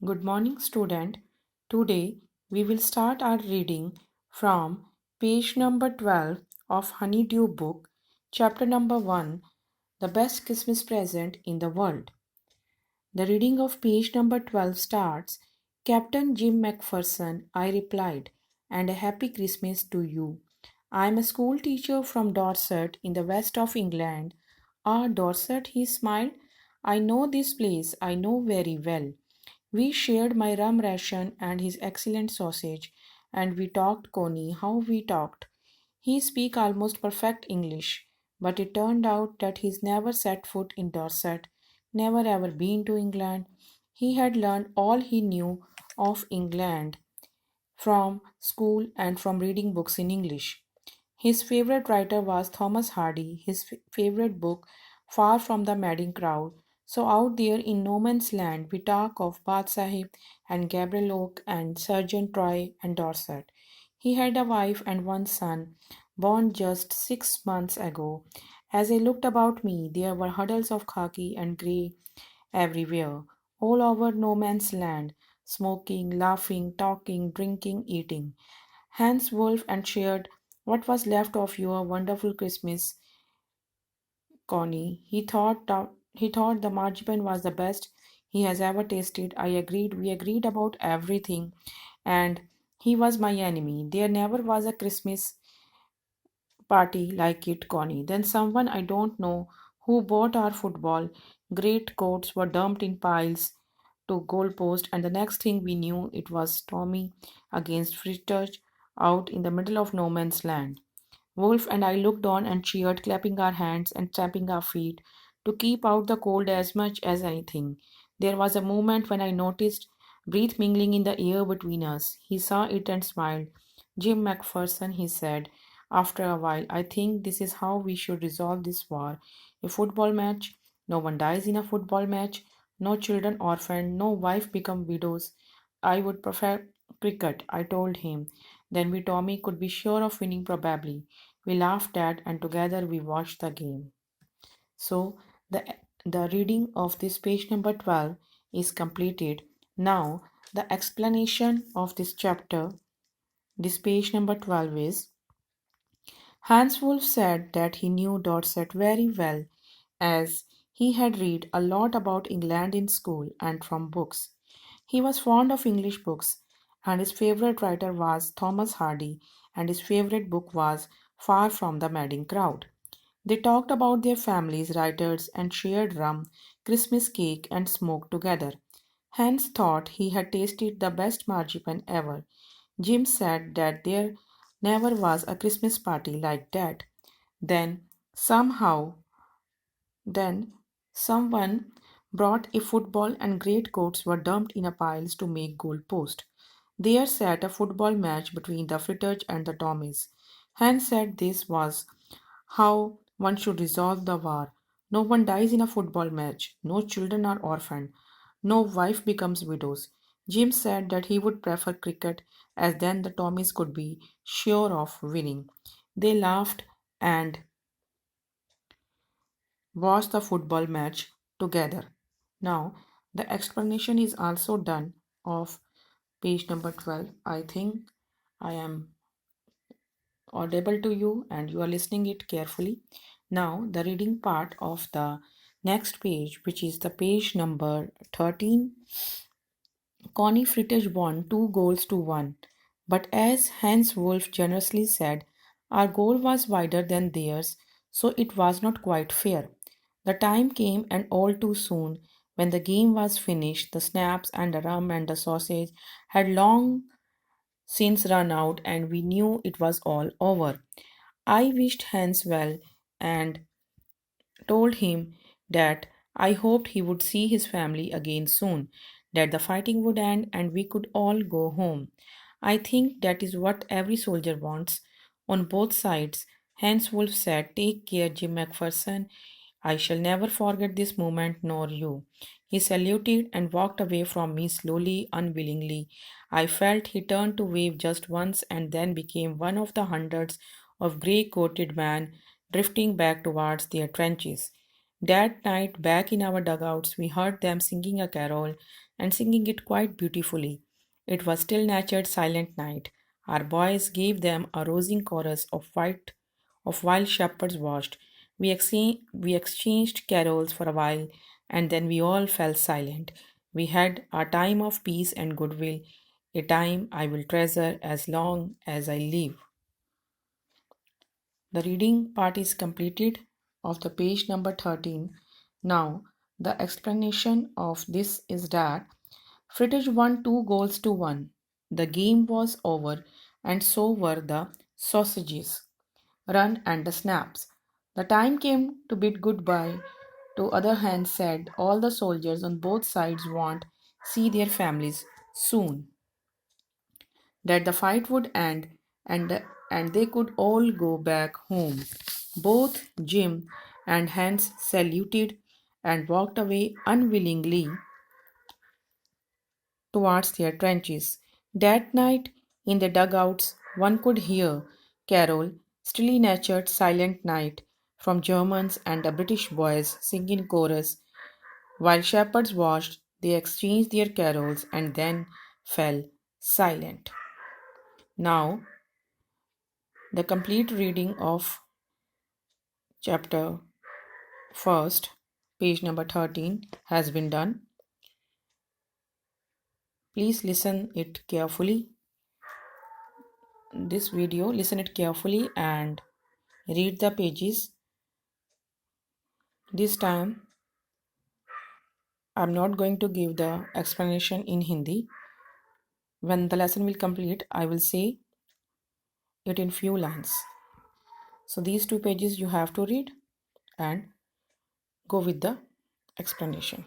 Good morning, student. Today we will start our reading from page number 12 of Honeydew book, chapter number 1, The Best Christmas Present in the World. The reading of page number 12 starts, Captain Jim McPherson, I replied, and a happy Christmas to you. I am a school teacher from Dorset in the west of England. Ah, Dorset, he smiled. I know this place, I know very well. We shared my rum ration and his excellent sausage, and we talked Coney, how we talked. He speak almost perfect English, but it turned out that he's never set foot in Dorset, never ever been to England. He had learned all he knew of England from school and from reading books in English. His favorite writer was Thomas Hardy, his favorite book, Far from the Madding Crowd. So out there in no man's land, we talk of Bath Sahib and Gabriel Oak and Sergeant Troy and Dorset. He had a wife and one son, born just 6 months ago. As I looked about me, there were huddles of khaki and grey everywhere, all over no man's land, smoking, laughing, talking, drinking, eating. Hans Wolf and shared what was left of your wonderful Christmas, Connie. He thought the marzipan was the best he has ever tasted. I agreed. We agreed about everything, and he was my enemy. There never was a Christmas party like it, Connie. Then someone I don't know who bought our football. Great coats were dumped in piles to goalpost, and the next thing we knew, it was Tommy against Fritters out in the middle of no man's land. Wolf and I looked on and cheered, clapping our hands and stamping our feet to keep out the cold as much as anything. There was a moment when I noticed breath mingling in the air between us. He saw it and smiled. Jim McPherson, he said, after a while, I think this is how we should resolve this war. A football match. No one dies in a football match. No children orphaned. No wife become widows. I would prefer cricket, I told him. Then we Tommy could be sure of winning probably. We laughed at and together we watched the game. So the reading of this page number 12 is completed. Now the explanation of this chapter, this page number 12 is Hans Wolf said that he knew Dorset very well as he had read a lot about England in school and from books. He was fond of English books, and his favorite writer was Thomas Hardy, and his favorite book was Far from the Madding Crowd. They talked about their families, writers, and shared rum, Christmas cake, and smoked together. Hans thought he had tasted the best marzipan ever. Jim said that there never was a Christmas party like that. Then, somehow, then someone brought a football and greatcoats were dumped in a piles to make goalpost. There sat a football match between the Fritters and the Tommies. Hans said this was how one should resolve the war. No one dies in a football match. No children are orphaned. No wife becomes widows. Jim said that he would prefer cricket as then the Tommies could be sure of winning. They laughed and watch the football match together. Now, the explanation is also done of page number 12. I think I am audible to you and you are listening it carefully. Now, the reading part of the next page, which is the page number 13. Connie Fritters won 2 goals to 1. But as Hans Wolf generously said, our goal was wider than theirs, so it was not quite fair. The time came, and all too soon, when the game was finished, the snaps and the rum and the sausage had long since run out, and we knew it was all over. I wished Hans well and told him that I hoped he would see his family again soon, that the fighting would end and we could all go home. I think that is what every soldier wants. On both sides, Hans Wolf said, Take care, Jim McPherson. I shall never forget this moment, nor you. He saluted and walked away from me slowly, unwillingly. I felt he turned to wave just once and then became one of the hundreds of grey coated men drifting back towards their trenches. That night, back in our dugouts, we heard them singing a carol and singing it quite beautifully. It was still natured silent night. Our boys gave them a rousing chorus of while shepherds watched. We exchanged carols for a while, and then we all fell silent. We had a time of peace and goodwill, a time I will treasure as long as I live. The reading part is completed of the page number 13. Now, the explanation of this is that Fritters won 2 goals to 1. The game was over, and so were the sausages, run, and the snaps. The time came to bid goodbye. To other hand said all the soldiers on both sides want see their families soon, that the fight would end and they could all go back home. Both Jim and Hans saluted and walked away unwillingly towards their trenches. That night, in the dugouts, one could hear Carol, stilly natured silent night, from Germans and the British boys sing in chorus. While shepherds watched, they exchanged their carols and then fell silent. Now, the complete reading of chapter first, page number 13, has been done. Please listen it carefully. This video, listen it carefully and read the pages. This time, I'm not going to give the explanation in Hindi. When the lesson will complete, I will say it in few lines. So these 2 pages you have to read and go with the explanation.